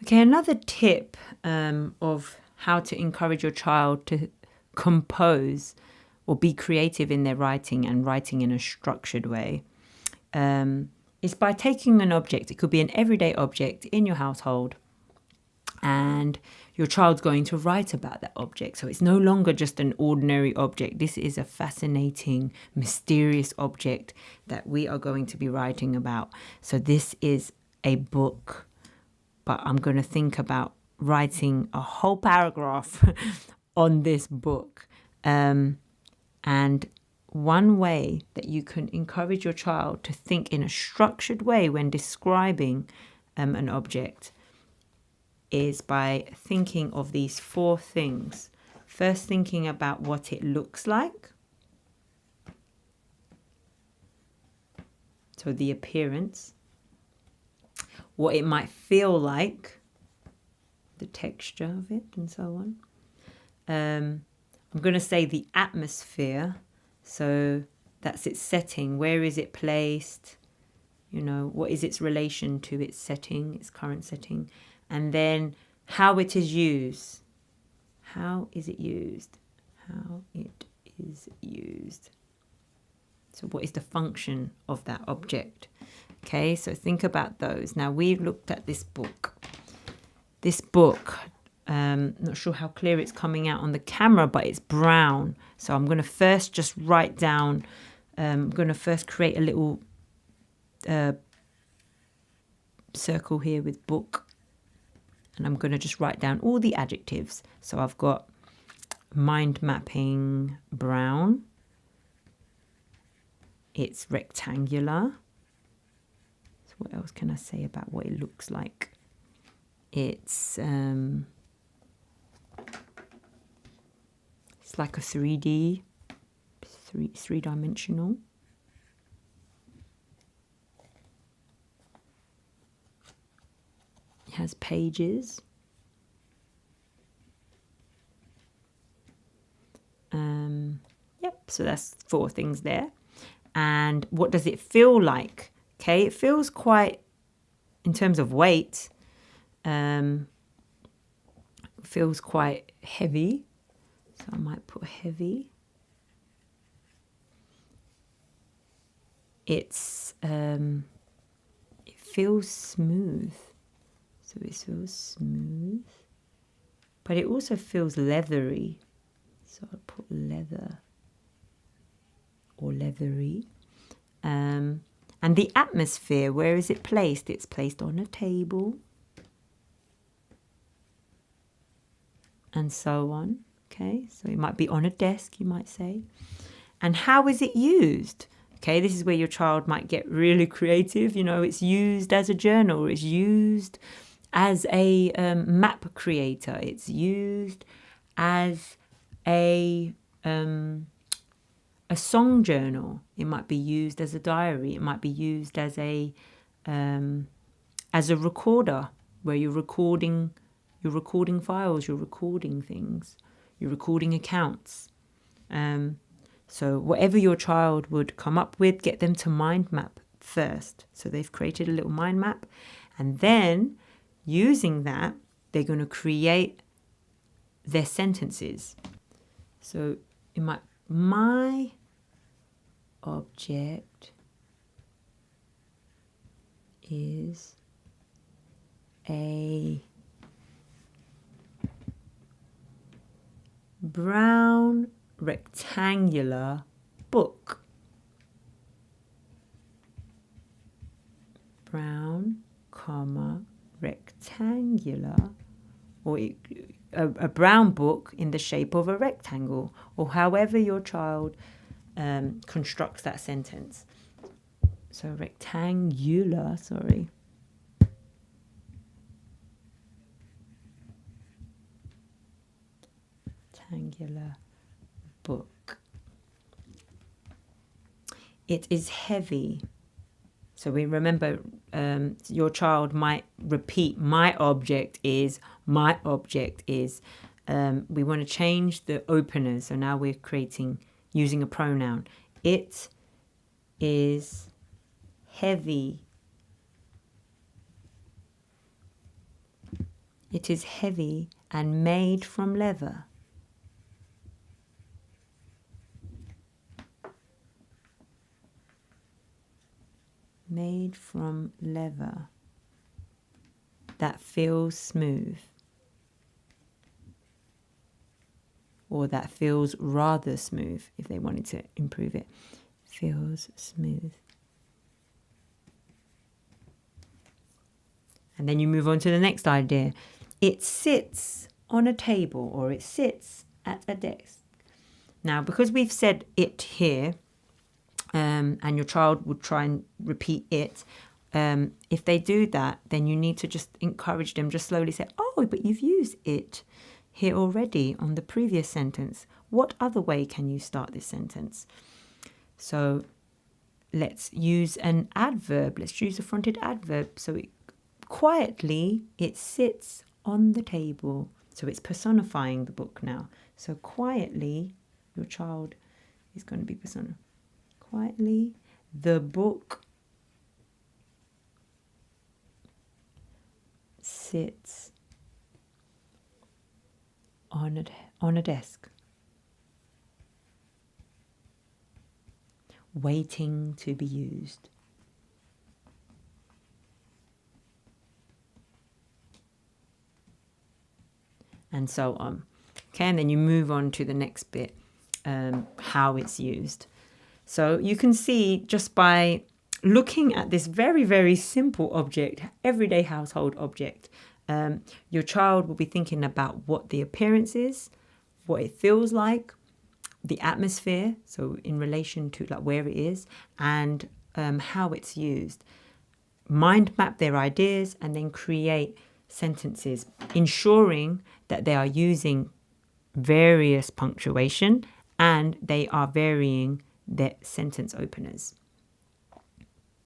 Okay, another tip of how to encourage your child to compose or be creative in their writing and writing in a structured way is by taking an object. It could be an everyday object in your household, and your child's going to write about that object. So it's no longer just an ordinary object. This is a fascinating, mysterious object that we are going to be writing about. So this is a book, but I'm going to think about writing a whole paragraph on this book. And one way that you can encourage your child to think in a structured way when describing an object is by thinking of these 4 things. First, thinking about what it looks like. So the appearance. What it might feel like. The texture of it and so on. I'm going to say the atmosphere. So that's its setting. Where is it placed? You know, what is its relation to its setting, its current setting? And then how it is used. How is it used? How it is used. So what is the function of that object? Okay, so think about those. Now we've looked at this book. This book, not sure how clear it's coming out on the camera, but it's brown. So I'm going to first just write down, I'm going to first create a little circle here with book. And I'm going to just write down all the adjectives. So I've got mind mapping brown. It's rectangular. So what else can I say about what it looks like? It's like a 3D, three-dimensional. It has pages. Yep, so that's 4 things there. And what does it feel like? Okay, it feels quite, in terms of weight, feels quite heavy. So I might put heavy. It feels smooth. So it feels smooth. But it also feels leathery. So I'll put leather or leathery. And the atmosphere, where is it placed? It's placed on a table. And so on. Okay, so it might be on a desk, you might say. And how is it used? Okay, this is where your child might get really creative. You know, it's used as a journal. It's used as a map creator. It's used as a song journal. It might be used as a diary. It might be used as a recorder, where you're recording files, you're recording things, you're recording accounts. So whatever your child would come up with, get them to mind map first. So they've created a little mind map, and then using that, they're going to create their sentences. So in my object is a brown rectangular book. Brown, comma, rectangular, or a brown book in the shape of a rectangle, or however your child constructs that sentence. So rectangular, sorry. Rectangular book. It is heavy. So we remember your child might repeat, my object is. We want to change the openers. So now we're using a pronoun. It is heavy. It is heavy and made from leather. Made from leather that feels smooth, or that feels rather smooth if they wanted to improve it. Feels smooth. And then you move on to the next idea. It sits on a table, or it sits at a desk. Now, because we've said it here, and your child would try and repeat it, if they do that, then you need to just encourage them, just slowly say, oh, but you've used it here already on the previous sentence. What other way can you start this sentence? So let's use an adverb. Let's use a fronted adverb. So quietly, it sits on the table. So it's personifying the book now. So quietly, your child is going to be persona. Quietly, the book sits on a desk, waiting to be used. And so on. Okay, and then you move on to the next bit, how it's used. So you can see just by looking at this very, very simple object, everyday household object, your child will be thinking about what the appearance is, what it feels like, the atmosphere, so in relation to like where it is, and how it's used. Mind map their ideas and then create sentences, ensuring that they are using various punctuation and they are varying their sentence openers.